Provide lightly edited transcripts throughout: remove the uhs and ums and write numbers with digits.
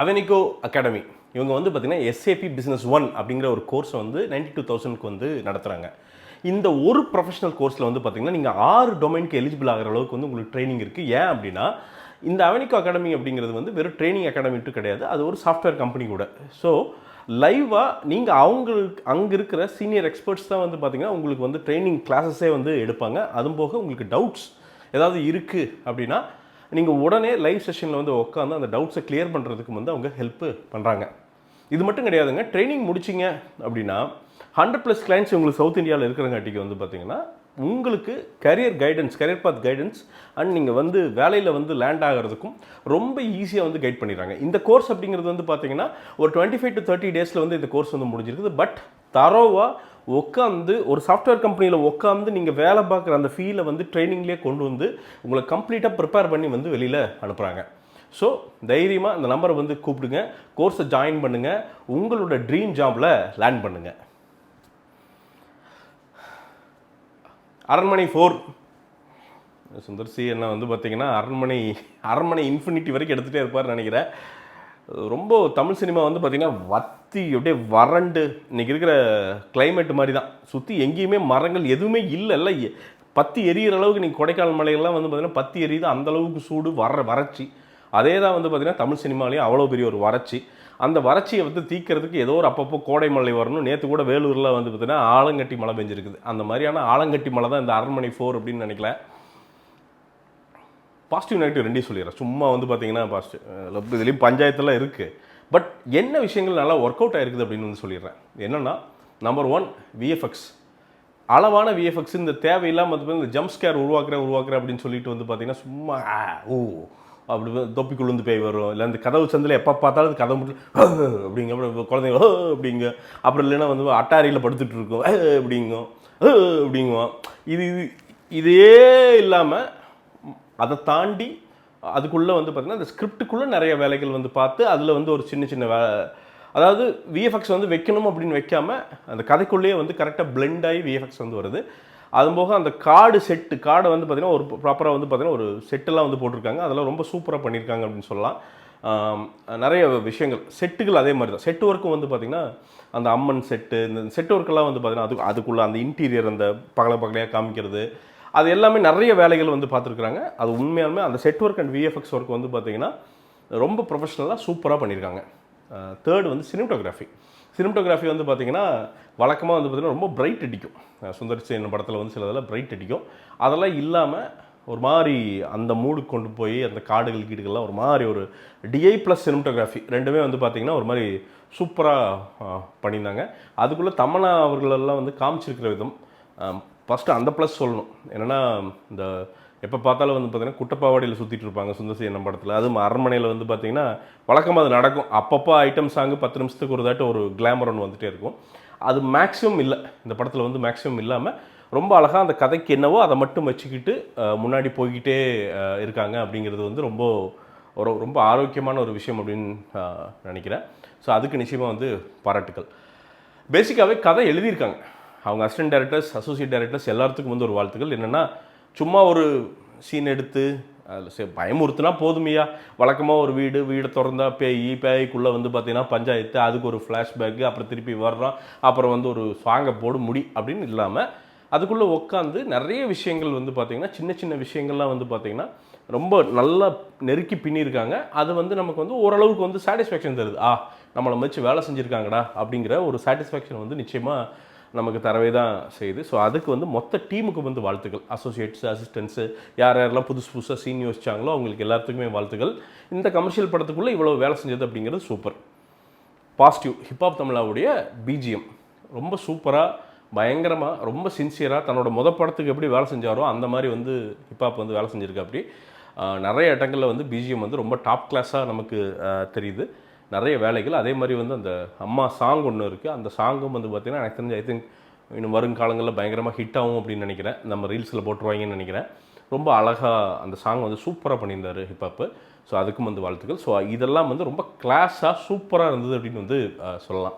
அவெனிகோ academy இவங்க வந்து பார்த்திங்கன்னா எஸ்ஏபி பிஸ்னஸ் 1 அப்படிங்கிற ஒரு கோர்ஸை வந்து 92,000க்கு வந்து நடத்துகிறாங்க. இந்த ஒரு ப்ரொஃபஷனல் கோர்ஸில் வந்து பார்த்திங்கன்னா நீங்கள் 6 டொமைனுக்கு எலிஜிபிள் ஆகிற அளவுக்கு வந்து உங்களுக்கு ட்ரைனிங் இருக்குது. ஏன் அப்படின்னா இந்த அவெனிகோ அகாடமி அப்படிங்கிறது வந்து வெறும் ட்ரைனிங் அகாடமிட்டு கிடையாது, அது ஒரு சாஃப்ட்வேர் கம்பெனி கூட. ஸோ லைவாக நீங்கள் அவங்களுக்கு அங்கே இருக்கிற சீனியர் எக்ஸ்பர்ட்ஸ் தான் வந்து பார்த்திங்கன்னா உங்களுக்கு வந்து ட்ரைனிங் கிளாஸஸே வந்து எடுப்பாங்க. அதுவும் போக உங்களுக்கு டவுட்ஸ் ஏதாவது இருக்குது அப்படின்னா நீங்கள் உடனே லைவ் செஷனில் வந்து உட்காந்து அந்த டவுட்ஸை கிளியர் பண்ணுறதுக்கு வந்து அவங்க ஹெல்ப்பு பண்ணுறாங்க. இது மட்டும் கிடையாதுங்க, ட்ரைனிங் முடிச்சிங்க அப்படின்னா 100+ கிளைண்ட்ஸ் உங்களுக்கு சவுத் இந்தியாவில் இருக்கிறங்காட்டிக்கு வந்து பார்த்தீங்கன்னா உங்களுக்கு career guidance, career path guidance and நீங்கள் வந்து வேலையில் வந்து லேண்ட் ஆகிறதுக்கும் ரொம்ப ஈஸியாக வந்து கைட் பண்ணிடுறாங்க. இந்த கோர்ஸ் அப்படிங்கிறது வந்து பார்த்தீங்கன்னா ஒரு 25 to 30 டேஸில் வந்து இந்த கோர்ஸ் வந்து முடிஞ்சிருக்குது. பட் தரோவாக உட்காந்து ஒரு சாஃப்ட்வேர் கம்பெனியில் உட்காந்து நீங்கள் வேலை பார்க்குற அந்த ஃபீலை வந்து ட்ரைனிங்லேயே கொண்டு வந்து உங்களை கம்ப்ளீட்டாக ப்ரிப்பேர் பண்ணி வந்து வெளியில் அனுப்புகிறாங்க. ஸோ தைரியமாக இந்த நம்பரை வந்து கூப்பிடுங்க, கோர்ஸை ஜாயின் பண்ணுங்கள், உங்களோட ட்ரீம் ஜாபில் லேண்ட் பண்ணுங்கள். அரண்மனை 4 சுந்தர் சி என்ன வந்து பார்த்தீங்கன்னா அரண்மனை இன்ஃபினிட்டி வரைக்கும் எடுத்துகிட்டே இருப்பார்னு நினைக்கிறேன். ரொம்ப தமிழ் சினிமா வந்து பார்த்திங்கன்னா வத்தி அப்படியே வறண்டு இன்றைக்கி இருக்கிற கிளைமேட் மாதிரி தான். சுற்றி எங்கேயுமே மரங்கள் எதுவுமே இல்லை, பற்றி எரியிற அளவுக்கு நீங்கள் கொடைக்கானல் மலைகள்லாம் வந்து பார்த்திங்கன்னா பற்றி எரியுது, அந்தளவுக்கு சூடு வறட்சி. அதே தான் வந்து பார்த்திங்கன்னா தமிழ் சினிமாலேயும் அவ்வளோ பெரிய ஒரு வறட்சி. அந்த வறட்சியை வந்து தீர்க்கறதுக்கு ஏதோ ஒரு அப்பப்போ கோடை மழை வரணும். நேற்று கூட வேலூரில் வந்து பார்த்திங்கன்னா ஆலங்கட்டி மழை பெஞ்சிருக்குது. அந்த மாதிரியான ஆலங்கட்டி மழை தான் இந்த அரண்மனை 4 அப்படின்னு நினைக்கல. பாசிட்டிவ் நெகட்டிவ் ரெண்டையும் சொல்லிடுறேன். சும்மா வந்து பார்த்தீங்கன்னா பாசிட்டிவ் இதுலேயும் பஞ்சாயத்தெல்லாம் இருக்குது. பட் என்ன விஷயங்கள் நல்லா ஒர்க் அவுட் ஆகிருக்குது அப்படின்னு வந்து சொல்லிடுறேன். என்னென்னா நம்பர் 1 விஎஃப்எக்ஸ், அளவான விஎஃப்எக்ஸ். இந்த தேவையில்லாமல் வந்து இந்த ஜம்ப் ஸ்கேர் உருவாக்குறேன் அப்படின்னு சொல்லிட்டு வந்து பார்த்தீங்கன்னா சும்மா அப்படி தொப்பிக்குள்ள வந்து பேய் வரும், இல்லை அந்த கதவு சந்தில் எப்போ பார்த்தாலும் அது கதவு மட்டும் அப்படிங்க, அப்புறம் குழந்தைங்க அப்படிங்க, அப்புறம் இல்லைன்னா வந்து அட்டாரியில் படுத்துட்டு இருக்கோம் அப்படிங்குவோம். இதே இல்லாமல் அதை தாண்டி அதுக்குள்ளே வந்து பார்த்திங்கன்னா அந்த ஸ்கிரிப்டுக்குள்ளே நிறைய வேலைகள் வந்து பார்த்து அதில் வந்து ஒரு சின்ன அதாவது விஎஃப்எக்ஸ் வந்து வைக்கணும் அப்படின்னு வைக்காமல் அந்த கதைக்குள்ளேயே வந்து கரெக்டாக பிளெண்ட் ஆகி விஎஃப்எக்ஸ் வந்து வருது. அதுபோக அந்த கார்டை வந்து பார்த்திங்கன்னா ஒரு ப்ராப்பராக வந்து பார்த்திங்கன்னா ஒரு செட்டெல்லாம் வந்து போட்டிருக்காங்க. அதெல்லாம் ரொம்ப சூப்பராக பண்ணியிருக்காங்க அப்படின்னு சொல்லலாம். நிறைய விஷயங்கள் செட்டுகள் அதே மாதிரி தான். செட்டு ஒர்க்கும் வந்து பார்த்திங்கன்னா அந்த அம்மன் செட்டு, இந்த செட்டு ஒர்க்கெல்லாம் வந்து பார்த்திங்கன்னா அதுக்குள்ளே அந்த இன்டீரியர் அந்த பகலையாக காமிக்கிறது, அது எல்லாமே நிறைய வேலைகள் வந்து பார்த்துருக்குறாங்க. அது உண்மையாலுமே அந்த set work and VFX work வந்து பார்த்திங்கன்னா ரொம்ப ப்ரொஃபஷ்னலாக சூப்பராக பண்ணியிருக்காங்க. தேர்டு வந்து சினிமட்டோகிராஃபி வந்து பார்த்திங்கன்னா வழக்கமாக வந்து பார்த்திங்கன்னா ரொம்ப பிரைட் அடிக்கும். சுந்தர் சி என்ன படத்தில் வந்து சிலதெல்லாம் பிரைட் அடிக்கும். அதெல்லாம் இல்லாமல் ஒரு மாதிரி அந்த மூடுக்கு கொண்டு போய் அந்த காடுகள் கீடுகள்லாம் ஒரு மாதிரி ஒரு டிஐ ப்ளஸ் சினிமட்டோகிராஃபி ரெண்டுமே வந்து பார்த்திங்கன்னா ஒரு மாதிரி சூப்பராக பண்ணியிருந்தாங்க. அதுக்குள்ளே தமன்னா அவர்களெல்லாம் வந்து காமிச்சிருக்கிற விதம் ஃபஸ்ட்டு அந்த ப்ளஸ் சொல்லணும். என்னென்னா இந்த எப்போ பார்த்தாலும் வந்து பார்த்திங்கன்னா குட்டப்பாவாடியில் சுற்றிட்டு இருப்பாங்க சுந்தர் சி என்ன படத்தில். அதுவும் அரண்மனையில் வந்து பார்த்திங்கன்னா வழக்கமாக அது நடக்கும். அப்பப்போ ஐட்டம் சாங்கு 10 நிமிஷத்துக்கு ஒரு தாட்டி ஒரு கிளாமர் ஒன்று வந்துகிட்டே இருக்கும். அது மேக்ஸிமம் இல்லை, இந்த படத்தில் வந்து மேக்ஸிமம் இல்லாமல் ரொம்ப அழகாக அந்த கதைக்கு என்னவோ அதை மட்டும் வச்சுக்கிட்டு முன்னாடி போய்கிட்டே இருக்காங்க. அப்படிங்கிறது வந்து ரொம்ப ஆரோக்கியமான ஒரு விஷயம் அப்படின்னு நினைக்கிறேன். ஸோ அதுக்கு நிச்சயமாக வந்து பாராட்டுக்கள். பேசிக்காகவே கதை எழுதியிருக்காங்க அவங்க அசிஸ்டன்ட் டைரக்டர்ஸ், அசோசியேட் டைரக்டர்ஸ் எல்லாத்துக்கும் வந்து ஒரு வாழ்த்துக்கள். என்னென்னா சும்மா ஒரு சீன் எடுத்து அதில் பயமுறுத்துனா போதுமையா, வழக்கமாக ஒரு வீடை திறந்தா பேய்க்குள்ளே வந்து பார்த்திங்கன்னா பஞ்சாயத்து, அதுக்கு ஒரு ஃப்ளாஷ்பேக்கு, அப்புறம் திருப்பி வர்றோம், அப்புறம் வந்து ஒரு சாங்கை போடு முடி அப்படின்னு இல்லாமல் அதுக்குள்ளே உட்காந்து நிறைய விஷயங்கள் வந்து பார்த்திங்கன்னா சின்ன விஷயங்கள்லாம் வந்து பார்த்திங்கன்னா ரொம்ப நல்லா நெருக்கி பின்னியிருக்காங்க. அது வந்து நமக்கு வந்து ஓரளவுக்கு வந்து சாட்டிஸ்ஃபேக்ஷன் தருது. நம்மளை வச்சு வேலை செஞ்சுருக்காங்கடா அப்படிங்கிற ஒரு சாட்டிஸ்ஃபேக்ஷன் வந்து நிச்சயமாக நமக்கு தரவே தான் செய்யுது. ஸோ அதுக்கு வந்து மொத்த டீமுக்கு வந்து வாழ்த்துக்கள். அசோசியேட்ஸு, அசிஸ்டன்ட்ஸு, யாரெல்லாம் புதுசாக சீன் யோசிச்சாங்களோ அவங்களுக்கு எல்லாத்துக்குமே வாழ்த்துக்கள். இந்த கமர்ஷியல் படத்துக்குள்ளே இவ்வளோ வேலை செஞ்சது அப்படிங்கிறது சூப்பர். பாசிட்டிவ் ஹிப்ஹாப் தமிழாவுடைய பிஜிஎம் ரொம்ப சூப்பராக, பயங்கரமாக, ரொம்ப சின்சியராக தன்னோட படத்துக்கு எப்படி வேலை செஞ்சாரோ அந்த மாதிரி வந்து ஹிப்ஹாப் வந்து வேலை செஞ்சுருக்கா. அப்படி நிறைய இடங்களில் வந்து பிஜிஎம் வந்து ரொம்ப டாப் கிளாஸாக நமக்கு தெரியுது. நிறைய வேலைகள். அதே மாதிரி வந்து அந்த அம்மா சாங் ஒன்று இருக்குது. அந்த சாங்கும் வந்து பார்த்திங்கன்னா எனக்கு தெரிஞ்சு ஐ திங்க் இன்னும் வருங்காலங்களில் பயங்கரமாக ஹிட் ஆகும் அப்படின்னு நினைக்கிறேன். நம்ம ரீல்ஸில் போட்டுருவாங்கன்னு நினைக்கிறேன். ரொம்ப அழகாக அந்த சாங் வந்து சூப்பராக பண்ணியிருந்தார் ஹிப்ஹாப்பு. ஸோ அதுக்கும் வந்து வாழ்த்துக்கள். ஸோ இதெல்லாம் வந்து ரொம்ப கிளாஸாக சூப்பராக இருந்தது அப்படின்னு வந்து சொல்லலாம்.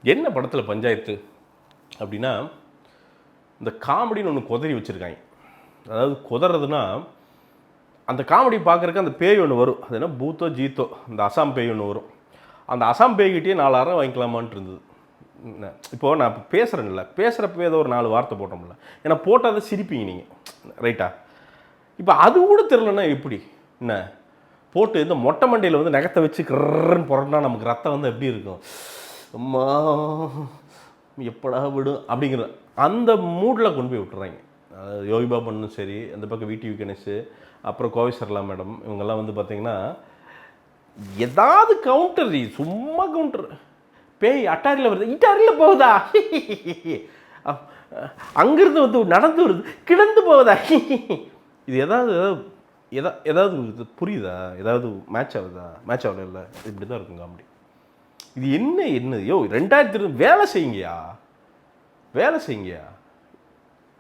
என்ன படத்தில் பஞ்சாயத்து அப்படின்னா இந்த காமெடின்னு ஒன்று குதறி வச்சுருக்காங்க. அதாவது குதறதுன்னா அந்த காமெடி பார்க்குறக்கு அந்த பேய் ஒன்று வரும், அது என்ன பூத்தோ ஜீத்தோ, அந்த அசாம் பேய் ஒன்று வரும். அந்த அசாம் பேய்கிட்டே 4 அரை வாங்கிக்கலாமான்ட்டு இருந்தது. இப்போது நான் இப்போ பேசுகிறேன்ல, பேசுகிறப்பவே ஏதோ ஒரு 4 வார்த்தை போட்டோம்ல, ஏன்னா போட்டால் தான் சிரிப்பீங்க நீங்கள், ரைட்டா? இப்போ அது கூட தெரிலன்னா எப்படி என்ன போட்டு இந்த மொட்டை மண்டையில் வந்து நகத்தை வச்சு கர்றன்னு புரட்டினா நமக்கு ரத்தம் வந்து எப்படி இருக்கும், அம்மா எப்படா விடும் அப்படிங்கிற அந்த மூடில் கொண்டு போய் விட்டுறாங்க. யோகி பாபனும் சரி, அந்த பக்கம் விடிவி கணேஷ், அப்புறம் கோவை சரளா மேடம், இவங்கெல்லாம் வந்து பார்த்தீங்கன்னா ஏதாவது கவுண்டர், சும்மா கவுண்டர். பேய் அட்டாரியில் வருது, இட்டாரியில் போகுதா, அங்கிருந்து வந்து நடந்து வருது, கிடந்து போகுதா, இது ஏதாவது இது புரியுதா, ஏதாவது மேட்ச் ஆகுதா? மேட்ச் ஆகல, இல்லை, இப்படி தான் இருக்கும் காமெடி. இது என்ன யோ 2000 வேலை செய்யுங்கயா, வேலை செய்யுங்கயா,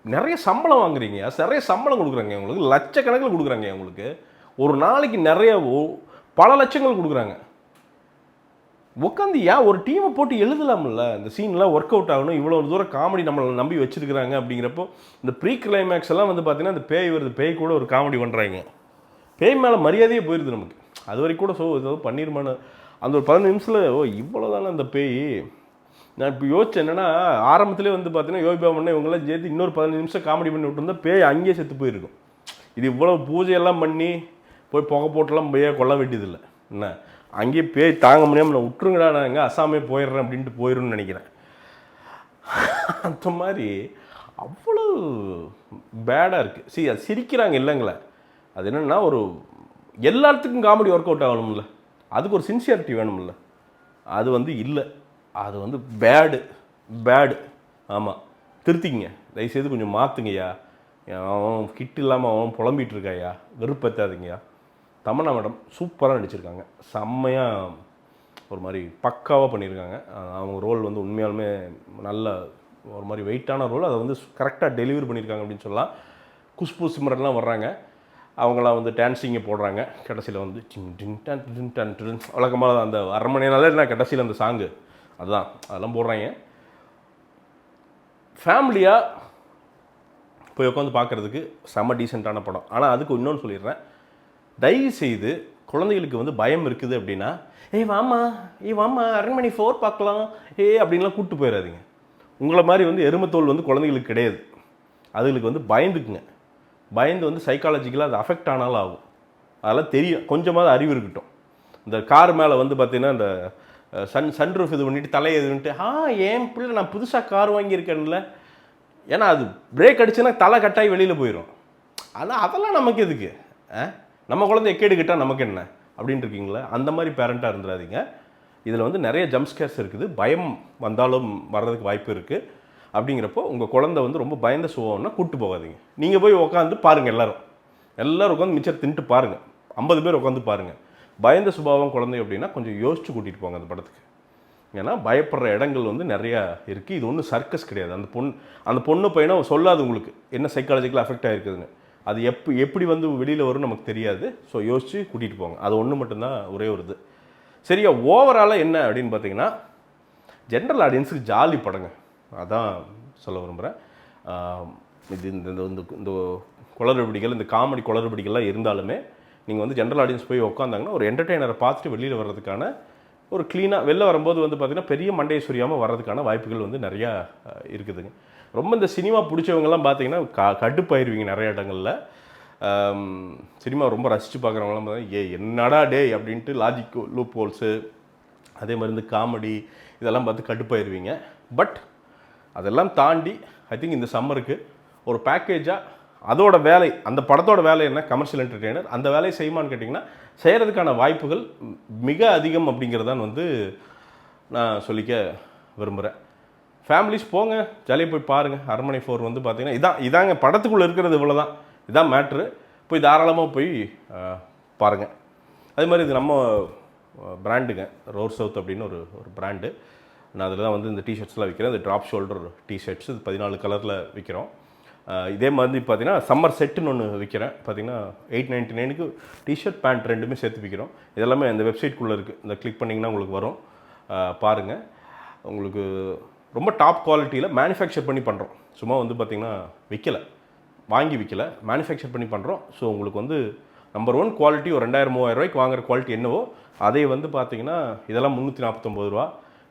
நிறைய சம்பளம் வாங்குறீங்க, நிறைய சம்பளம் கொடுக்குறாங்க உங்களுக்கு, லட்சக்கணக்கில் கொடுக்குறாங்க உங்களுக்கு, ஒரு நாளைக்கு நிறைய பல லட்சங்கள் கொடுக்குறாங்க. உட்காந்து ஒரு டீமை போட்டு எழுதலாம்ல, இந்த சீன்லாம் ஒர்க் அவுட் ஆகணும், இவ்வளோ தூரம் காமெடி நம்மளை நம்பி வச்சுருக்கிறாங்க அப்படிங்கிறப்போ இந்த ப்ரீ கிளைமேக்ஸ் எல்லாம் வந்து பார்த்தீங்கன்னா இந்த பேய் வருது, பேய் கூட ஒரு காமெடி பண்ணுறாங்க, பேய் மேலே மரியாதையே போயிடுது நமக்கு. அது வரைக்கும் கூட ஏதோ பண்ணிருமான்னு அந்த ஒரு 15 நிமிஷத்தில் இவ்வளோ தானே அந்த பேய். நான் இப்போ யோசிச்சேன் என்னென்னா, ஆரம்பத்துலேயே வந்து பார்த்தீங்கன்னா யோகி பாபா இவங்கெல்லாம் சேர்த்து இன்னொரு 15 நிமிஷம் காமெடி பண்ணி விட்டுருந்தா பேய் அங்கேயே செத்து போயிருக்கும். இது இவ்வளோ பூஜையெல்லாம் பண்ணி போய் புகை போட்டெல்லாம் பேயை கொல்ல வேண்டியதில்லை என்ன, அங்கேயே பேய் தாங்க முடியாமல் நான் விட்டுருங்கடா, நான் எங்கே அசாமே போயிடுறேன் அப்படின்ட்டு போயிடும்னு நினைக்கிறேன். அந்த மாதிரி அவ்வளோ பேடாக இருக்குது. அது சிரிக்கிறாங்க இல்லைங்களே, அது என்னென்னா ஒரு எல்லாத்துக்கும் காமெடி ஒர்க் அவுட் ஆகணும்ல, அதுக்கு ஒரு சின்சியாரிட்டி வேணும்ல, அது வந்து இல்லை, அது வந்து பேடு. ஆமாம், திருத்திங்க, தயவுசெய்து கொஞ்சம் மாற்றுங்கய்யா, அவன் கிட் இல்லாமல் அவன் புலம்பிகிட்டு இருக்காயா, வெறுப்பேற்றாதீங்கய்யா. தமன்னா மேடம் சூப்பராக நடிச்சிருக்காங்க, செம்மையாக ஒரு மாதிரி பக்காவாக பண்ணியிருக்காங்க. அவங்க ரோல் வந்து உண்மையாலுமே நல்ல ஒரு மாதிரி வெயிட்டான ரோல், அதை வந்து கரெக்டாக டெலிவரி பண்ணியிருக்காங்க அப்படின்னு சொல்லலாம். குஷ்பு சிம்ரன்லாம் வர்றாங்க, அவங்களாம் வந்து டான்ஸிங்கை போடுறாங்க, கடைசியில் வந்து வழக்கமாக அந்த அரண்மனைனால என்ன கடைசியில் அந்த சாங்கு அதுதான், அதெல்லாம் போடுறாங்க. ஃபேமிலியாக போய் உட்காந்து பார்க்குறதுக்கு செம்ம டீசெண்டான படம். ஆனால் அதுக்கு இன்னொன்று சொல்லிடுறேன், தயவு செய்து குழந்தைகளுக்கு வந்து பயம் இருக்குது அப்படின்னா, வாமா அரண்மனை 4 பார்க்கலாம் அப்படின்லாம் கூப்பிட்டு போயிடாதீங்க. உங்களை மாதிரி வந்து எருமத்தோல் வந்து குழந்தைகளுக்கு கிடையாது, அதுகளுக்கு வந்து பயந்துக்குங்க. பயந்து வந்து சைக்காலஜிக்கலாக அது அஃபெக்ட் ஆனாலும் ஆகும், அதெல்லாம் தெரியும், கொஞ்சமாவது அறிவு இருக்கட்டும். இந்த கார் மேலே வந்து பார்த்தீங்கன்னா இந்த சன்ரூஃப் இது பண்ணிட்டு தலையை இதுன்ட்டு என் பிள்ளை நான் புதுசாக கார் வாங்கியிருக்கேன்ல, ஏன்னா அது பிரேக் அடிச்சுன்னா தலை கட்டாயி வெளியில் போயிடும். ஆனால் அதெல்லாம் நமக்கு எதுக்கு, நம்ம குழந்தை எக்கேடுக்கிட்டால் நமக்கு என்ன அப்படின்ட்டு இருக்கீங்களா? அந்த மாதிரி பேரண்ட்டாக இருந்துடாதீங்க. இதில் வந்து நிறைய ஜம்ப் ஸ்கேர்ஸ் இருக்குது, பயம் வந்தாலும் வர்றதுக்கு வாய்ப்பு இருக்குது. அப்படிங்கிறப்போ உங்கள் குழந்தை வந்து ரொம்ப பயந்த சுவம்னா கூப்பிட்டு போகாதீங்க. நீங்கள் போய் உட்காந்து பாருங்கள், எல்லோரும் உட்காந்து மிச்சர் தின்ட்டு பாருங்கள், 50 பேர் உட்காந்து பாருங்கள். பயந்த சுபாவம் குழந்தை அப்படின்னா கொஞ்சம் யோசிச்சு கூட்டிகிட்டு போங்க அந்த படத்துக்கு. ஏன்னா பயப்படுற இடங்கள் வந்து நிறையா இருக்குது. இது ஒன்றும் சர்க்கஸ் கிடையாது. அந்த பொண்ணு பையனை சொல்லாது உங்களுக்கு என்ன சைக்காலஜிக்கல் அஃபெக்ட் ஆகிருக்குதுன்னு. அது எப்படி வந்து வெளியில் வரும்னு நமக்கு தெரியாது. ஸோ யோசித்து கூட்டிகிட்டு போங்க. அது ஒன்று மட்டும்தான் ஒரே ஒரு இது. சரியா, ஓவராலாக என்ன அப்படின்னு பார்த்தீங்கன்னா, ஜென்ரல் ஆடியன்ஸுக்கு ஜாலி படங்க, அதான் சொல்ல விரும்புகிறேன். இது இந்த குளறுபடிகள், இந்த காமெடி குளறுபடிகள்லாம் இருந்தாலுமே நீங்கள் வந்து ஜென்ரல் ஆடியன்ஸ் போய் உட்காந்தாங்கன்னா ஒரு என்டர்டெய்னரை பார்த்துட்டு வெளியில் வர்றதுக்கான ஒரு க்ளீனாக வெளில வரும்போது வந்து பார்த்திங்கன்னா பெரிய மண்டையை சொரியாமல் வர்றதுக்கான வாய்ப்புகள் வந்து நிறையா இருக்குதுங்க. ரொம்ப இந்த சினிமா பிடிச்சவங்கலாம் பார்த்தீங்கன்னா கடுப்பாயிருவீங்க நிறைய இடங்களில். சினிமா ரொம்ப ரசித்து பார்க்குறவங்களாம் பார்த்தீங்கன்னா என்னடா டே அப்படின்ட்டு லாஜிக் லூப் ஹோல்ஸு, அதே மாதிரி இந்த காமெடி இதெல்லாம் பார்த்து கடுப்பாயிருவீங்க. பட் அதெல்லாம் தாண்டி ஐ திங்க் இந்த சம்மருக்கு ஒரு பேக்கேஜாக அதோட வேலை, அந்த படத்தோட வேலை என்ன, கமர்ஷியல் என்டர்டெய்னர், அந்த வேலையை செய்யுமான்னு கேட்டிங்கன்னா செய்கிறதுக்கான வாய்ப்புகள் மிக அதிகம் அப்படிங்கிறதான் வந்து நான் சொல்லிக்க விரும்புகிறேன். ஃபேமிலிஸ் போங்க, ஜாலியாக போய் பாருங்கள். அரண்மனை 4 வந்து பார்த்திங்கன்னா இதாங்க படத்துக்குள்ளே இருக்கிறது, இவ்வளோ தான், இதான் மேட்ரு. போய் தாராளமாக போய் பாருங்கள். அதே மாதிரி இது நம்ம பிராண்டுங்க, ரோர் சவுத் அப்படின்னு ஒரு பிராண்டு. நான் அதில் தான் வந்து இந்த டிஷர்ட்ஸ்லாம் விற்கிறேன். இந்த ட்ராப் ஷோல்டர் டிஷர்ட்ஸ், இது 14 கலரில் விற்கிறோம். இதே மாதிரி பார்த்தீங்கன்னா சம்மர் செட்டுன்னு ஒன்று விற்கிறேன். பார்த்தீங்கன்னா 899க்கு டிஷர்ட் பேண்ட் ரெண்டுமே சேர்த்து விற்கிறோம். இதெல்லாமே இந்த வெப்சைட்குள்ளே இருக்குது, இந்த கிளிக் பண்ணிங்கன்னா உங்களுக்கு வரும், பாருங்கள். உங்களுக்கு ரொம்ப டாப் குவாலிட்டியில் மேனுஃபேக்சர் பண்ணி பண்ணுறோம். சும்மா வந்து பார்த்திங்கன்னா வாங்கி விற்கலை, மேனுஃபேக்சர் பண்ணி பண்ணுறோம். ஸோ உங்களுக்கு வந்து நம்பர் 1 குவாலிட்டி ஒரு 2000-3000 ரூபாய்க்கு வாங்குற குவாலிட்டி என்னவோ அதை வந்து பார்த்தீங்கன்னா இதெல்லாம் 349 ரூபா.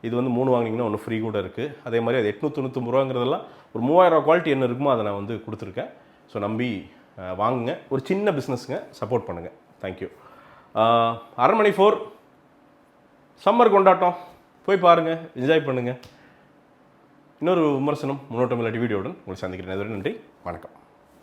இது வந்து 3 வாங்கினீங்கன்னா ஒன்று ஃப்ரீ கூட இருக்குது. அதே மாதிரி அது 899 ரூபாங்கிறதெல்லாம் ஒரு 3000 ரூபா குவாலிட்டி என்ன இருக்குமோ அதை நான் வந்து கொடுத்துருக்கேன். ஸோ நம்பி வாங்குங்க. ஒரு சின்ன பிஸ்னஸ்ங்க, சப்போர்ட் பண்ணுங்கள். தேங்க்யூ. அரண்மனை 4 சம்மர் கொண்டாட்டம் போய் பாருங்கள், என்ஜாய் பண்ணுங்கள். இன்னொரு விமர்சனம் முன்னோட்டம் இல்லாட்டி வீடியோவுடன் உங்களை சந்திக்கிறேன். நன்றி, வணக்கம்.